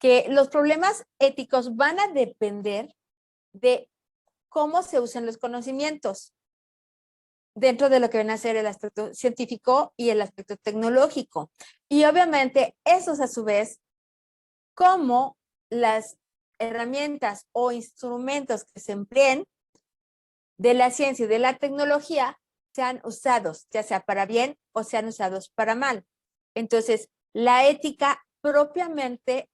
que los problemas éticos van a depender de cómo se usan los conocimientos dentro de lo que viene a ser el aspecto científico y el aspecto tecnológico. Y obviamente, esos a su vez, cómo las herramientas o instrumentos que se empleen de la ciencia y de la tecnología sean usados, ya sea para bien o sean usados para mal. Entonces, la ética propiamente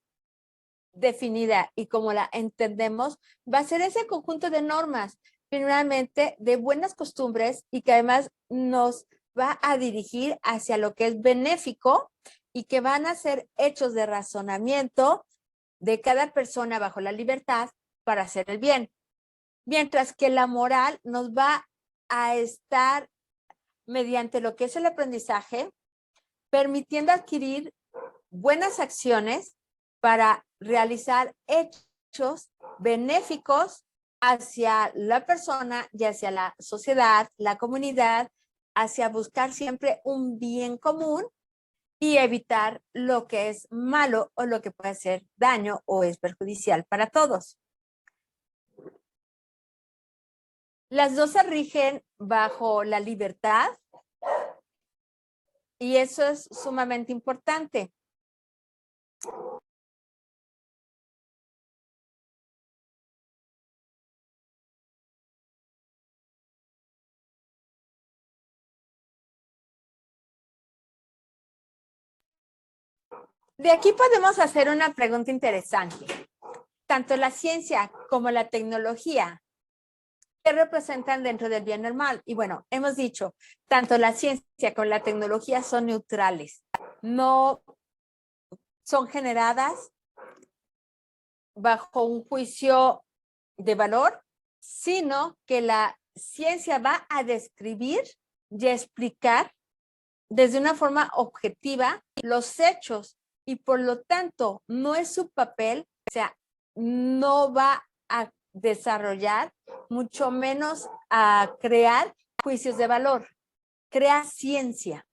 definida y como la entendemos, va a ser ese conjunto de normas, primeramente de buenas costumbres y que además nos va a dirigir hacia lo que es benéfico y que van a ser hechos de razonamiento de cada persona bajo la libertad para hacer el bien. Mientras que la moral nos va a estar mediante lo que es el aprendizaje, permitiendo adquirir buenas acciones para realizar hechos benéficos hacia la persona y hacia la sociedad, la comunidad, hacia buscar siempre un bien común y evitar lo que es malo o lo que puede hacer daño o es perjudicial para todos. Las dos se rigen bajo la libertad y eso es sumamente importante. De aquí podemos hacer una pregunta interesante. Tanto la ciencia como la tecnología, ¿qué representan dentro del bien normal? Y bueno, hemos dicho, tanto la ciencia como la tecnología son neutrales. No son generadas bajo un juicio de valor, sino que la ciencia va a describir y a explicar desde una forma objetiva los hechos y por lo tanto no es su papel, o sea, no va a desarrollar, mucho menos a crear juicios de valor, crea ciencia.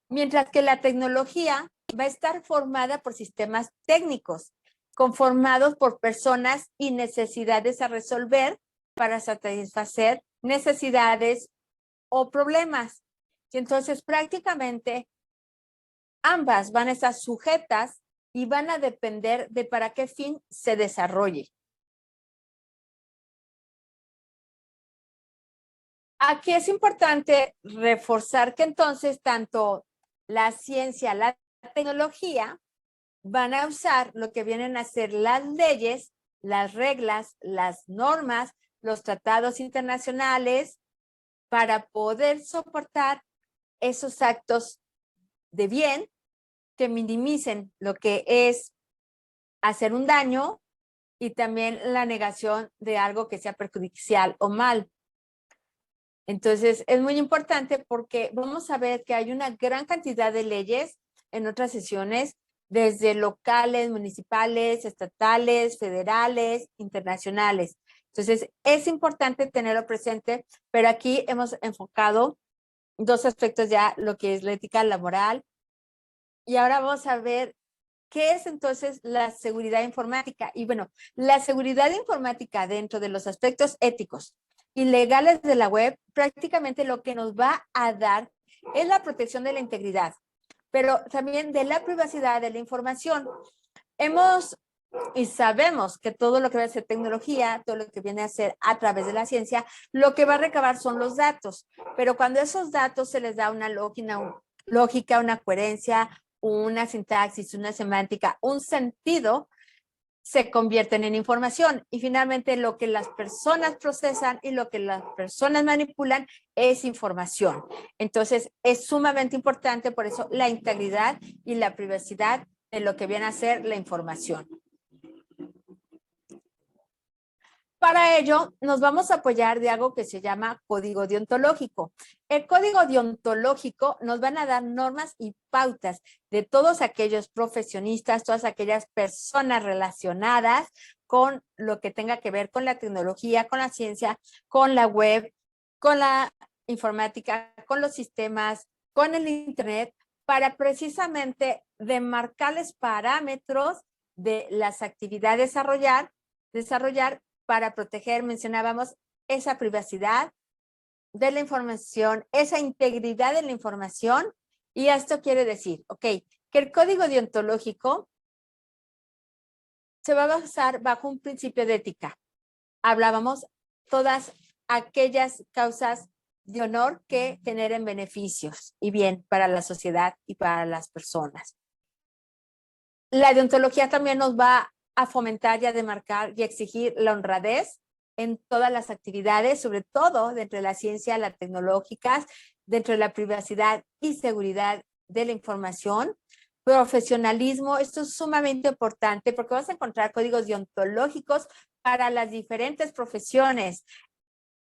Mientras que la tecnología va a estar formada por sistemas técnicos, conformados por personas y necesidades a resolver para satisfacer necesidades o problemas. Y entonces prácticamente ambas van a estar sujetas y van a depender de para qué fin se desarrolle. Aquí es importante reforzar que entonces tanto la ciencia, la tecnología van a usar lo que vienen a ser las leyes, las reglas, las normas, los tratados internacionales para poder soportar esos actos de bien que minimicen lo que es hacer un daño y también la negación de algo que sea perjudicial o mal. Entonces, es muy importante porque vamos a ver que hay una gran cantidad de leyes en otras sesiones, desde locales, municipales, estatales, federales, internacionales. Entonces, es importante tenerlo presente, pero aquí hemos enfocado dos aspectos ya, lo que es la ética, la moral. Y ahora vamos a ver qué es entonces la seguridad informática. Y bueno, la seguridad informática dentro de los aspectos éticos y legales de la web, prácticamente lo que nos va a dar es la protección de la integridad, pero también de la privacidad de la información. Hemos y sabemos que todo lo que va a ser tecnología, todo lo que viene a ser a través de la ciencia, lo que va a recabar son los datos, pero cuando esos datos se les da una lógica, una coherencia, una sintaxis, una semántica, un sentido, se convierten en información y finalmente lo que las personas procesan y lo que las personas manipulan es información. Entonces es sumamente importante por eso la integridad y la privacidad de lo que viene a ser la información. Para ello, nos vamos a apoyar de algo que se llama código deontológico. El código deontológico nos van a dar normas y pautas de todos aquellos profesionistas, todas aquellas personas relacionadas con lo que tenga que ver con la tecnología, con la ciencia, con la web, con la informática, con los sistemas, con el internet, para precisamente demarcarles parámetros de las actividades desarrollar para proteger, mencionábamos, esa privacidad de la información, esa integridad de la información. Y esto quiere decir, ok, que el código deontológico se va a basar bajo un principio de ética. Hablábamos todas aquellas causas de honor que generen beneficios y bien para la sociedad y para las personas. La deontología también nos va a fomentar y a demarcar y exigir la honradez en todas las actividades, sobre todo dentro de la ciencia, las tecnológicas, dentro de la privacidad y seguridad de la información. Profesionalismo, esto es sumamente importante porque vas a encontrar códigos deontológicos para las diferentes profesiones.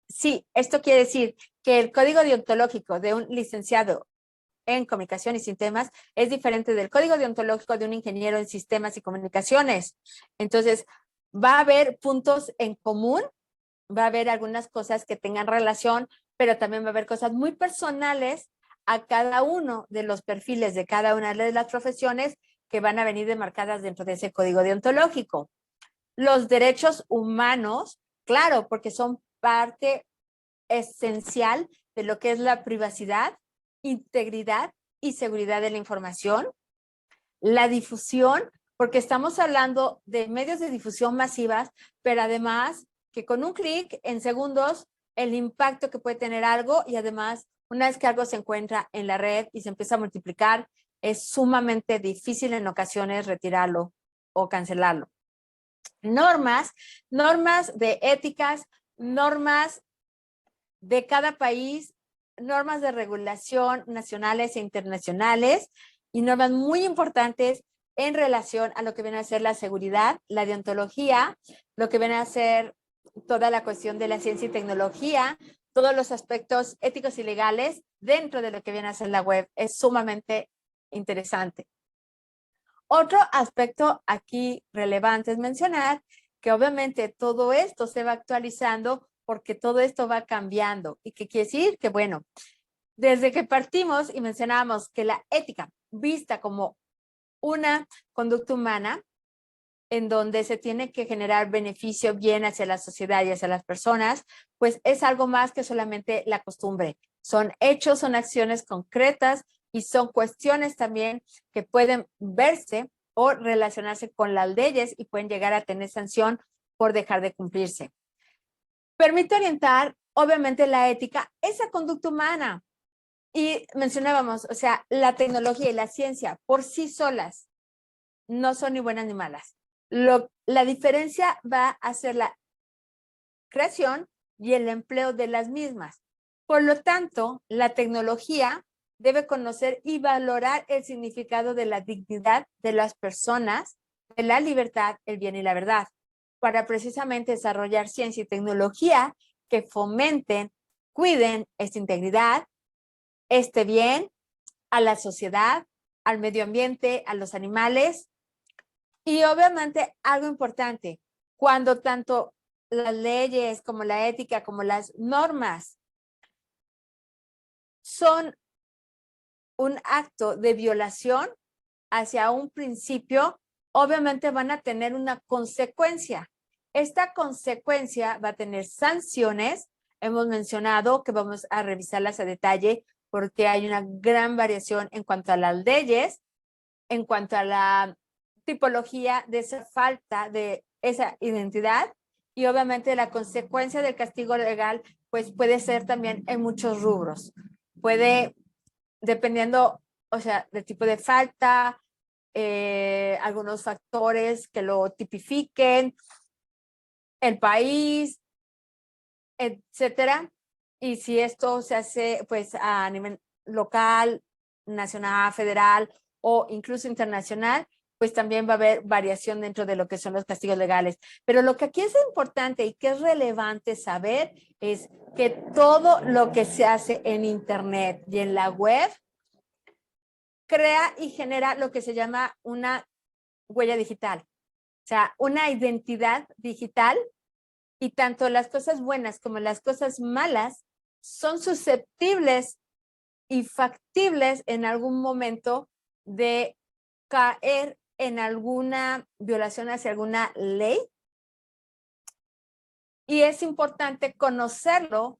Sí, esto quiere decir que el código deontológico de un licenciado en comunicación y sistemas es diferente del código deontológico de un ingeniero en sistemas y comunicaciones. Entonces, va a haber puntos en común, va a haber algunas cosas que tengan relación, pero también va a haber cosas muy personales a cada uno de los perfiles de cada una de las profesiones que van a venir demarcadas dentro de ese código deontológico. Los derechos humanos, claro, porque son parte esencial de lo que es la privacidad, integridad y seguridad de la información. La difusión, porque estamos hablando de medios de difusión masivas, pero además que con un clic en segundos, el impacto que puede tener algo y además una vez que algo se encuentra en la red y se empieza a multiplicar, es sumamente difícil en ocasiones retirarlo o cancelarlo. Normas de éticas, normas de cada país, normas de regulación nacionales e internacionales y normas muy importantes en relación a lo que viene a ser la seguridad, la deontología, lo que viene a ser toda la cuestión de la ciencia y tecnología, todos los aspectos éticos y legales dentro de lo que viene a ser la web. Es sumamente interesante. Otro aspecto aquí relevante es mencionar que obviamente todo esto se va actualizando porque todo esto va cambiando. ¿Y qué quiere decir? Que bueno, desde que partimos y mencionábamos que la ética vista como una conducta humana en donde se tiene que generar beneficio bien hacia la sociedad y hacia las personas, pues es algo más que solamente la costumbre. Son hechos, son acciones concretas y son cuestiones también que pueden verse o relacionarse con las leyes y pueden llegar a tener sanción por dejar de cumplirse. Permite orientar, obviamente, la ética, esa conducta humana. Y mencionábamos, o sea, la tecnología y la ciencia por sí solas no son ni buenas ni malas. La diferencia va a ser la creación y el empleo de las mismas. Por lo tanto, la tecnología debe conocer y valorar el significado de la dignidad de las personas, de la libertad, el bien y la verdad, para precisamente desarrollar ciencia y tecnología que fomenten, cuiden esta integridad, este bien a la sociedad, al medio ambiente, a los animales. Y obviamente algo importante, cuando tanto las leyes como la ética, como las normas son un acto de violación hacia un principio, obviamente van a tener una consecuencia. Esta consecuencia va a tener sanciones. Hemos mencionado que vamos a revisarlas a detalle porque hay una gran variación en cuanto a las leyes, en cuanto a la tipología de esa falta de esa identidad y obviamente la consecuencia del castigo legal pues puede ser también en muchos rubros. Puede, dependiendo, o sea, del tipo de falta, algunos factores que lo tipifiquen, el país, etcétera. Y si esto se hace pues a nivel local, nacional, federal o incluso internacional, pues también va a haber variación dentro de lo que son los castigos legales. Pero lo que aquí es importante y que es relevante saber es que todo lo que se hace en Internet y en la web crea y genera lo que se llama una huella digital, o sea, una identidad digital y tanto las cosas buenas como las cosas malas son susceptibles y factibles en algún momento de caer en alguna violación hacia alguna ley. Y es importante conocerlo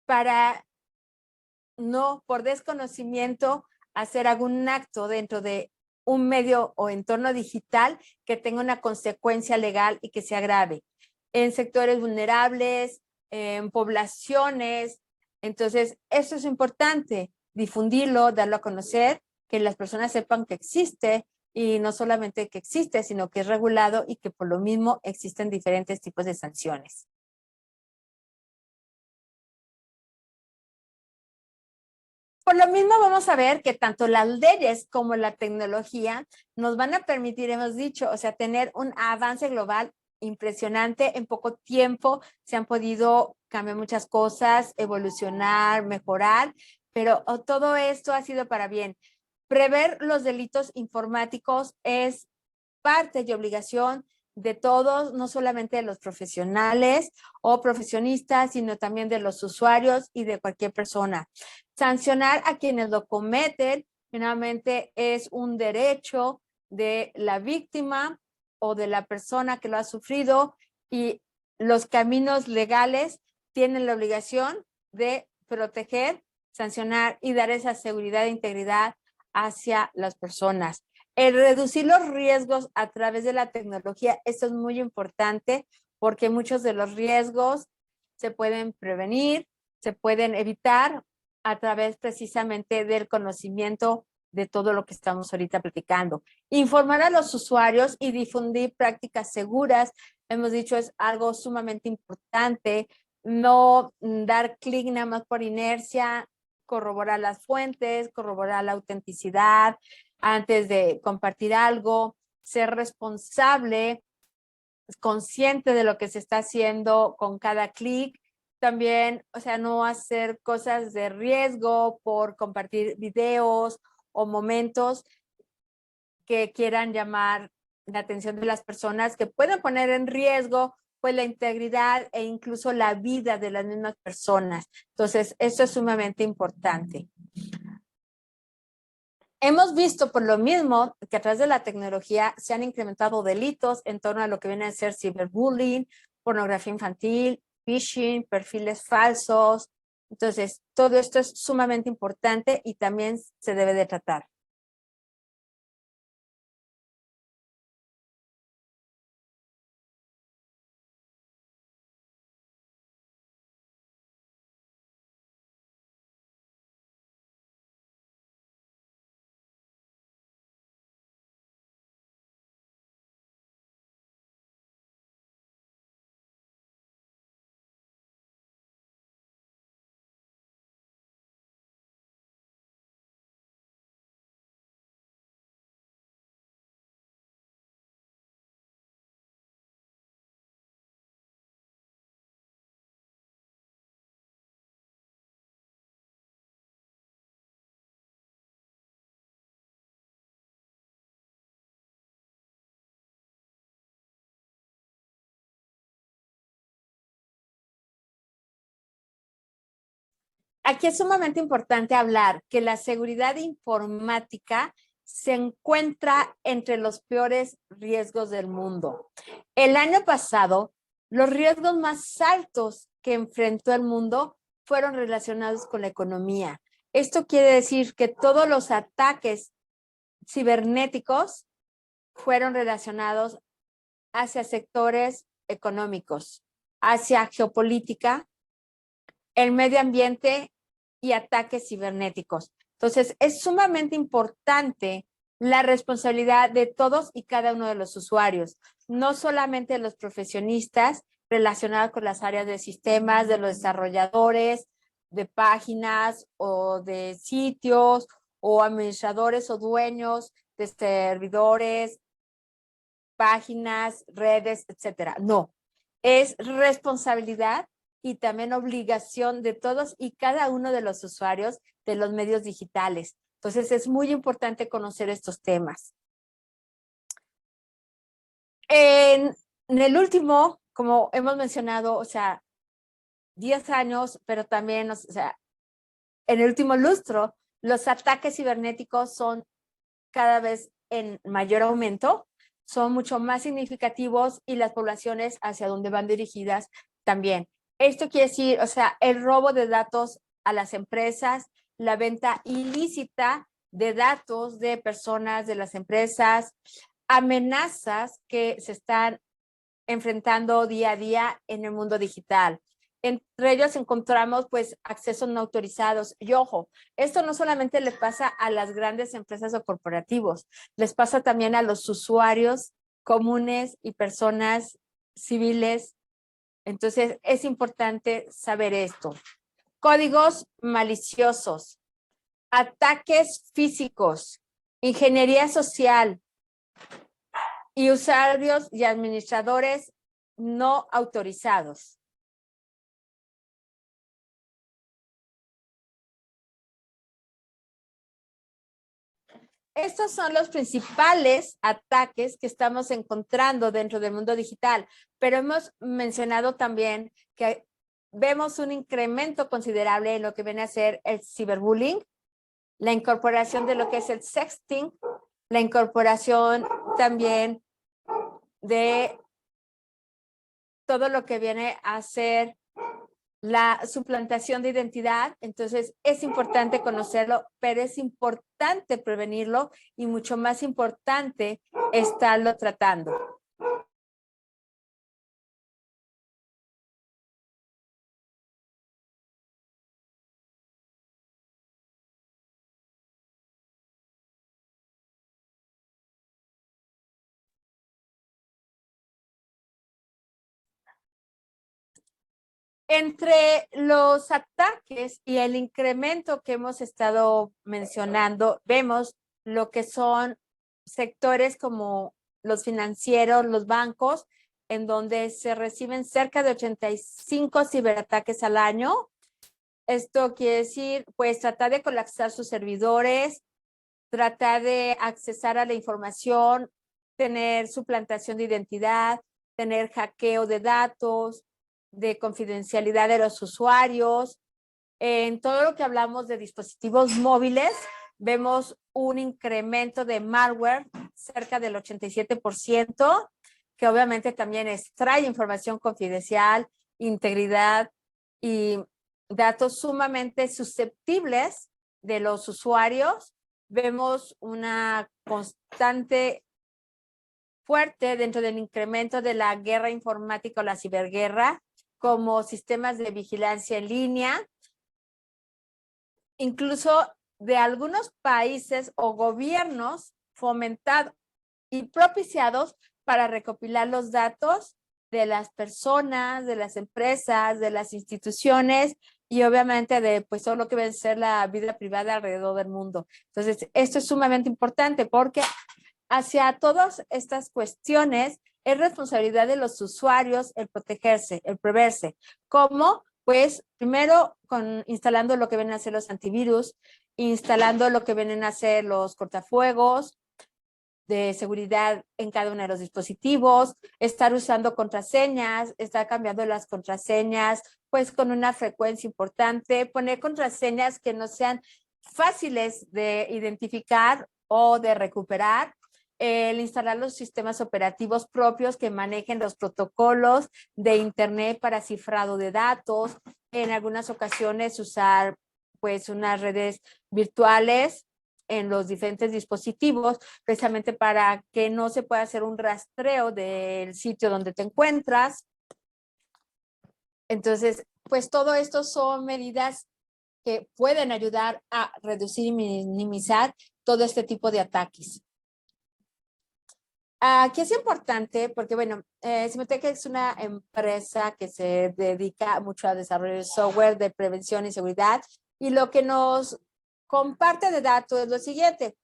para no, por desconocimiento, hacer algún acto dentro de un medio o entorno digital que tenga una consecuencia legal y que sea grave. En sectores vulnerables, en poblaciones. Entonces, eso es importante, difundirlo, darlo a conocer, que las personas sepan que existe y no solamente que existe, sino que es regulado y que por lo mismo existen diferentes tipos de sanciones. Por lo mismo vamos a ver que tanto las leyes como la tecnología nos van a permitir, hemos dicho, o sea, tener un avance global impresionante. En poco tiempo se han podido cambiar muchas cosas, evolucionar, mejorar, pero todo esto ha sido para bien. Prever los delitos informáticos es parte y obligación de todos, no solamente de los profesionales o profesionistas, sino también de los usuarios y de cualquier persona. Sancionar a quienes lo cometen, finalmente es un derecho de la víctima o de la persona que lo ha sufrido, y los caminos legales tienen la obligación de proteger, sancionar y dar esa seguridad e integridad hacia las personas. El reducir los riesgos a través de la tecnología, esto es muy importante porque muchos de los riesgos se pueden prevenir, se pueden evitar a través precisamente del conocimiento de todo lo que estamos ahorita platicando. Informar a los usuarios y difundir prácticas seguras, hemos dicho, es algo sumamente importante. No dar clic nada más por inercia, corroborar las fuentes, corroborar la autenticidad antes de compartir algo, ser responsable, consciente de lo que se está haciendo con cada clic. También, o sea, no hacer cosas de riesgo por compartir videos o momentos que quieran llamar la atención de las personas, que pueden poner en riesgo pues la integridad e incluso la vida de las mismas personas. Entonces, eso es sumamente importante. Hemos visto por lo mismo que a través de la tecnología se han incrementado delitos en torno a lo que viene a ser ciberbullying, pornografía infantil, phishing, perfiles falsos. Entonces, todo esto es sumamente importante y también se debe de tratar. Aquí es sumamente importante hablar que la seguridad informática se encuentra entre los peores riesgos del mundo. El año pasado, los riesgos más altos que enfrentó el mundo fueron relacionados con la economía. Esto quiere decir que todos los ataques cibernéticos fueron relacionados hacia sectores económicos, hacia geopolítica, el medio ambiente y ataques cibernéticos. Entonces, es sumamente importante la responsabilidad de todos y cada uno de los usuarios, no solamente de los profesionistas relacionados con las áreas de sistemas, de los desarrolladores, de páginas o de sitios, o administradores o dueños de servidores, páginas, redes, etcétera. No, es responsabilidad y también obligación de todos y cada uno de los usuarios de los medios digitales. Entonces, es muy importante conocer estos temas. En el último, como hemos mencionado, o sea, 10 años, pero también, o sea, en el último lustro, los ataques cibernéticos son cada vez en mayor aumento, son mucho más significativos y las poblaciones hacia donde van dirigidas también. Esto quiere decir, o sea, el robo de datos a las empresas, la venta ilícita de datos de personas, de las empresas, amenazas que se están enfrentando día a día en el mundo digital. Entre ellos encontramos pues accesos no autorizados. Y ojo, esto no solamente le pasa a las grandes empresas o corporativos, les pasa también a los usuarios comunes y personas civiles. Entonces es importante saber esto. Códigos maliciosos, ataques físicos, ingeniería social y usuarios y administradores no autorizados. Estos son los principales ataques que estamos encontrando dentro del mundo digital, pero hemos mencionado también que vemos un incremento considerable en lo que viene a ser el ciberbullying, la incorporación de lo que es el sexting, la incorporación también de todo lo que viene a ser la suplantación de identidad. Entonces es importante conocerlo, pero es importante prevenirlo y mucho más importante estarlo tratando. Entre los ataques y el incremento que hemos estado mencionando, vemos lo que son sectores como los financieros, los bancos, en donde se reciben cerca de 85 ciberataques al año. Esto quiere decir, pues, tratar de colapsar sus servidores, tratar de accesar a la información, tener suplantación de identidad, tener hackeo de datos, de confidencialidad de los usuarios. En todo lo que hablamos de dispositivos móviles, vemos un incremento de malware cerca del 87%, que obviamente también extrae información confidencial, integridad y datos sumamente susceptibles de los usuarios. Vemos una constante fuerte dentro del incremento de la guerra informática o la ciberguerra, como sistemas de vigilancia en línea, incluso de algunos países o gobiernos fomentados y propiciados para recopilar los datos de las personas, de las empresas, de las instituciones y obviamente de pues todo lo que va a ser la vida privada alrededor del mundo. Entonces, esto es sumamente importante porque hacia todas estas cuestiones es responsabilidad de los usuarios el protegerse, el preverse. ¿Cómo? Pues primero instalando lo que vienen a ser los antivirus, instalando lo que vienen a ser los cortafuegos de seguridad en cada uno de los dispositivos, estar usando contraseñas, estar cambiando las contraseñas, pues con una frecuencia importante, poner contraseñas que no sean fáciles de identificar o de recuperar, el instalar los sistemas operativos propios que manejen los protocolos de Internet para cifrado de datos, en algunas ocasiones usar pues unas redes virtuales en los diferentes dispositivos, precisamente para que no se pueda hacer un rastreo del sitio donde te encuentras. Entonces, pues todo esto son medidas que pueden ayudar a reducir y minimizar todo este tipo de ataques. Aquí es importante porque, bueno, Symantec es una empresa que se dedica mucho a desarrollo de software de prevención y seguridad, y lo que nos comparte de datos es lo siguiente,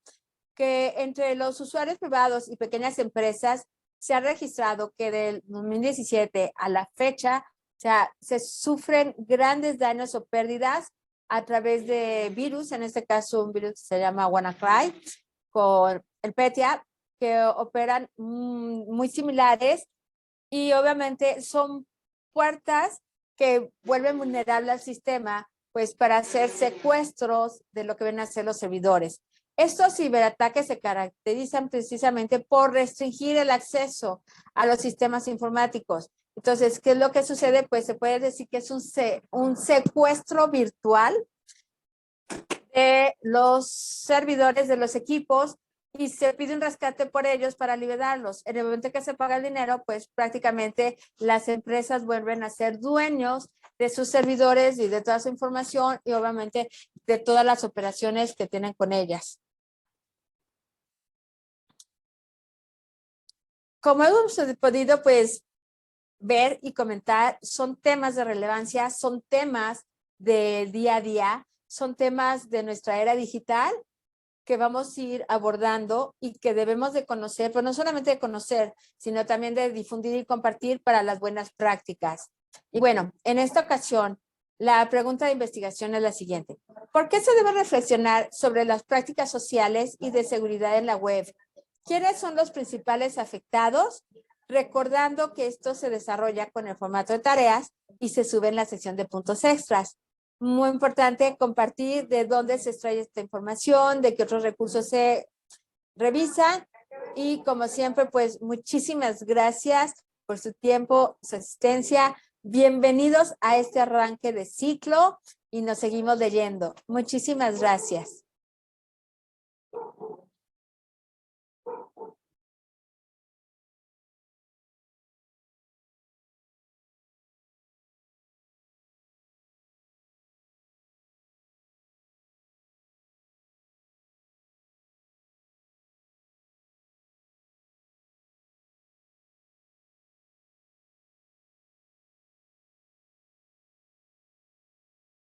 que entre los usuarios privados y pequeñas empresas se ha registrado que del 2017 a la fecha, o sea, se sufren grandes daños o pérdidas a través de virus, en este caso un virus que se llama WannaCry, con el Petya, que operan muy similares y obviamente son puertas que vuelven vulnerable al sistema, pues para hacer secuestros de lo que ven a ser los servidores. Estos ciberataques se caracterizan precisamente por restringir el acceso a los sistemas informáticos. Entonces, ¿qué es lo que sucede? Pues se puede decir que es un secuestro virtual de los servidores de los equipos y se pide un rescate por ellos para liberarlos. En el momento que se paga el dinero, pues prácticamente las empresas vuelven a ser dueños de sus servidores y de toda su información y obviamente de todas las operaciones que tienen con ellas. Como hemos podido pues ver y comentar, son temas de relevancia, son temas del día a día, son temas de nuestra era digital que vamos a ir abordando y que debemos de conocer, pero no solamente de conocer, sino también de difundir y compartir para las buenas prácticas. Y bueno, en esta ocasión, la pregunta de investigación es la siguiente. ¿Por qué se debe reflexionar sobre las prácticas sociales y de seguridad en la web? ¿Quiénes son los principales afectados? Recordando que esto se desarrolla con el formato de tareas y se sube en la sección de puntos extras. Muy importante compartir de dónde se extrae esta información, de qué otros recursos se revisan y como siempre, pues muchísimas gracias por su tiempo, su asistencia. Bienvenidos a este arranque de ciclo y nos seguimos leyendo. Muchísimas gracias.